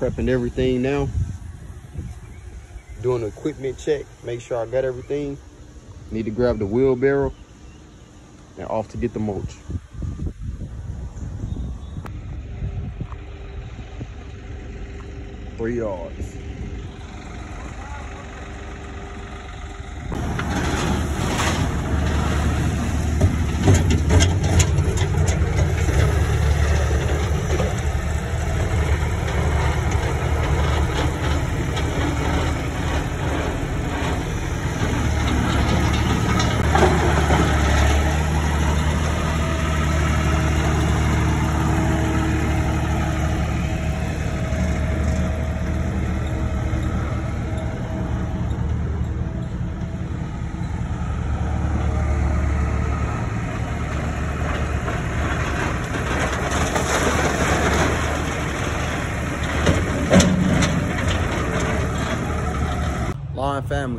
prepping everything now. Doing an equipment check, make sure I got everything. Need to grab the wheelbarrow and off to get the mulch. $3 yards.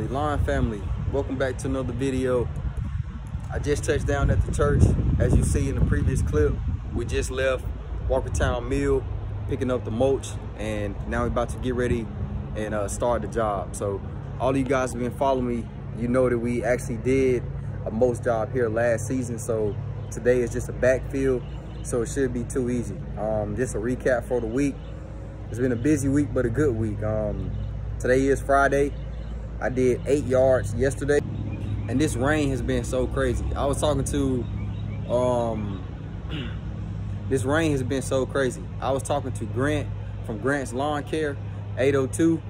Lawn family, welcome back to another video. I just touched down at the church. As you see in the previous clip, we just left Walkertown Mill picking up the mulch, and now we're about to get ready and start the job. So all of you guys have been following me, you know that we actually did a mulch job here last season, so today is just a backfill, so it should be too easy. Just a recap for the week. It's been a busy week, but a good week. Today is Friday. I did 8 yards yesterday, and this rain has been so crazy. I was talking to, this rain has been so crazy. I was talking to Grant from Grant's Lawn Care, 802,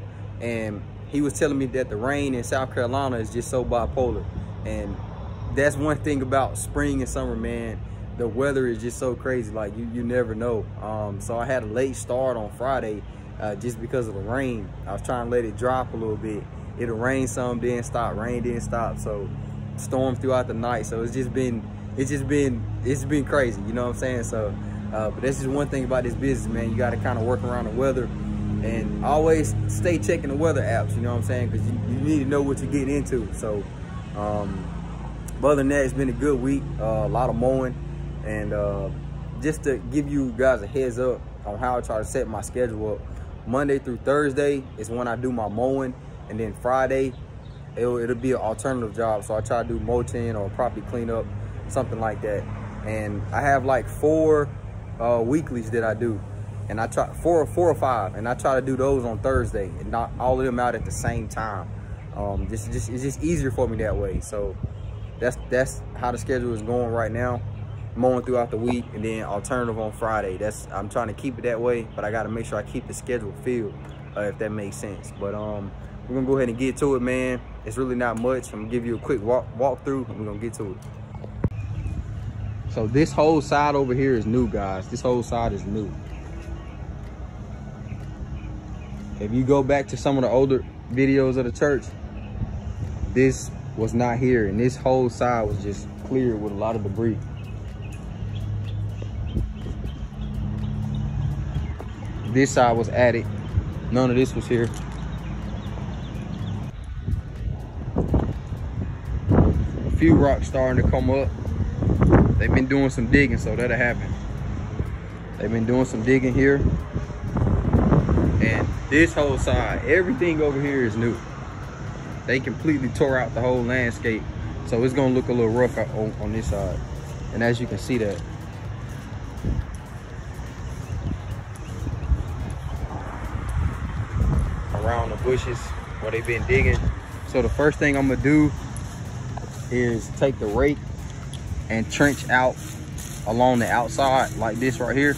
and he was telling me that the rain in South Carolina is just so bipolar. And that's one thing about spring and summer, man. The weather is just so crazy, like you never know. So I had a late start on Friday just because of the rain. I was trying to let it drop a little bit. It'll rain some, then stop, rain, then stop. So storms throughout the night. So it's been crazy, you know what I'm saying? So but that's just one thing about this business, man. You got to kind of work around the weather and always stay checking the weather apps, you know what I'm saying? Because you need to know what you're getting into. So but other than that, it's been a good week, a lot of mowing. And just to give you guys a heads up on how I try to set my schedule up, Monday through Thursday is when I do my mowing. And then Friday, it'll be an alternative job. So I try to do mulching or property cleanup, something like that. And I have like 4 weeklies that I do. And I try four or five, and I try to do those on Thursday and knock all of them out at the same time. It's just easier for me that way. So that's how the schedule is going right now. Mowing throughout the week, and then alternative on Friday. I'm trying to keep it that way, but I got to make sure I keep the schedule filled, if that makes sense. But we're gonna go ahead and get to it, man. It's really not much. I'm gonna give you a quick walk through, and we're gonna get to it. So this whole side over here is new, guys. This whole side is new. If you go back to some of the older videos of the church, this was not here, and this whole side was just cleared with a lot of debris. This side was added. None of this was here. A few rocks starting to come up. They've been doing some digging, so that'll happen. They've been doing some digging here. And this whole side, everything over here is new. They completely tore out the whole landscape. So it's gonna look a little rough on this side. And as you can see that. Around the bushes where they've been digging. So the first thing I'm gonna do is take the rake and trench out along the outside like this right here.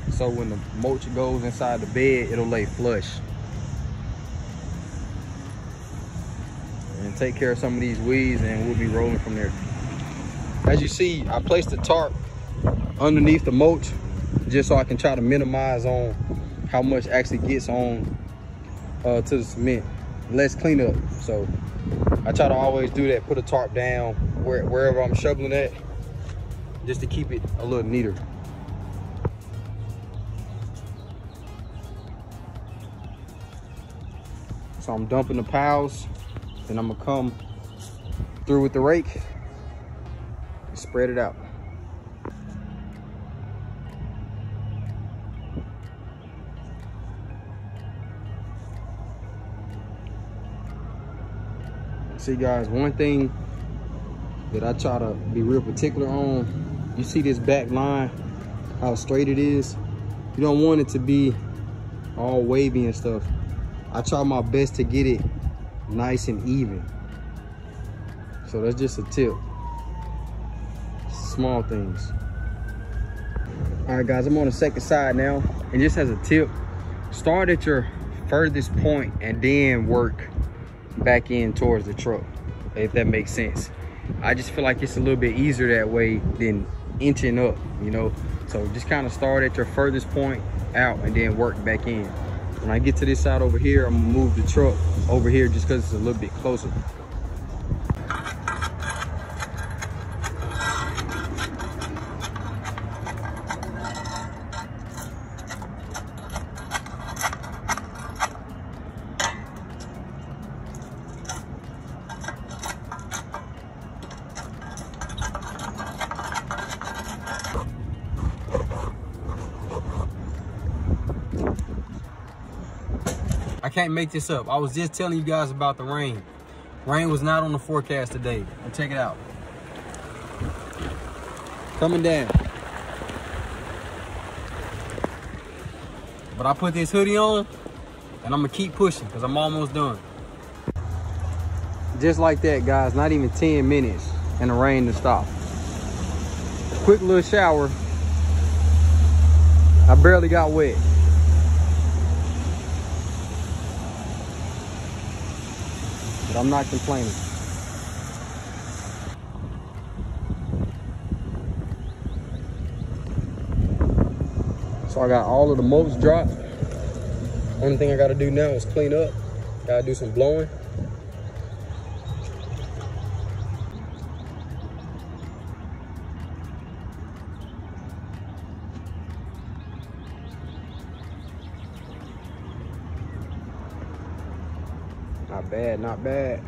So when the mulch goes inside the bed, it'll lay flush. And take care of some of these weeds, and we'll be rolling from there. As you see, I placed the tarp underneath the mulch just so I can try to minimize on how much actually gets on to the cement. Less cleanup. So I try to always do that, put a tarp down wherever I'm shoveling at, just to keep it a little neater. So I'm dumping the piles, then I'm gonna come through with the rake and spread it out. See guys, one thing that I try to be real particular on, you see this back line, how straight it is? You don't want it to be all wavy and stuff. I try my best to get it nice and even. So that's just a tip. Small things. All right guys, I'm on the second side now. And just as a tip, start at your furthest point and then work back in towards the truck, if that makes sense. I just feel like it's a little bit easier that way than inching up, you know? So just kind of start at your furthest point out and then work back in. When I get to this side over here, I'm gonna move the truck over here just because it's a little bit closer. I can't make this up. I was just telling you guys about the rain. Rain was not on the forecast today. And check it out. Coming down. But I put this hoodie on and I'm gonna keep pushing because I'm almost done. Just like that, guys, not even 10 minutes and the rain to stop. Quick little shower. I barely got wet. But I'm not complaining. So I got all of the mulch dropped. Only thing I gotta do now is clean up. Gotta do some blowing. Not bad, not bad.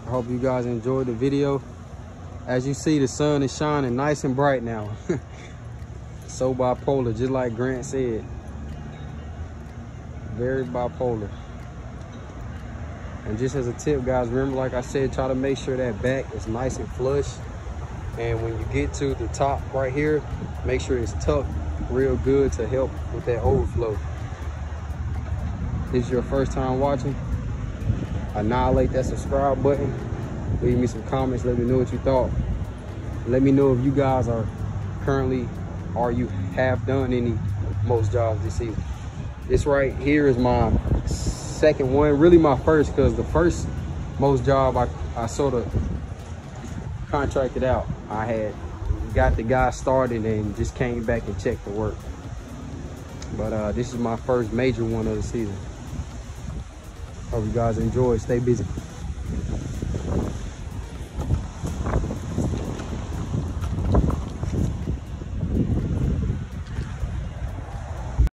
I hope you guys enjoyed the video. As you see, the sun is shining nice and bright now. So bipolar, just like Grant said. Very bipolar. And just as a tip, guys, remember, like I said, try to make sure that back is nice and flush. And when you get to the top right here, make sure it's tucked real good to help with that overflow. If this is your first time watching, annihilate that subscribe button. Leave me some comments. Let me know what you thought. Let me know if you guys are currently, or you have done any mulch jobs this season. This right here is my second one, really my first, because the first mulch job I sort of contracted out. I had got the guy started and just came back and checked the work. But this is my first major one of the season. Hope you guys enjoy. Stay busy.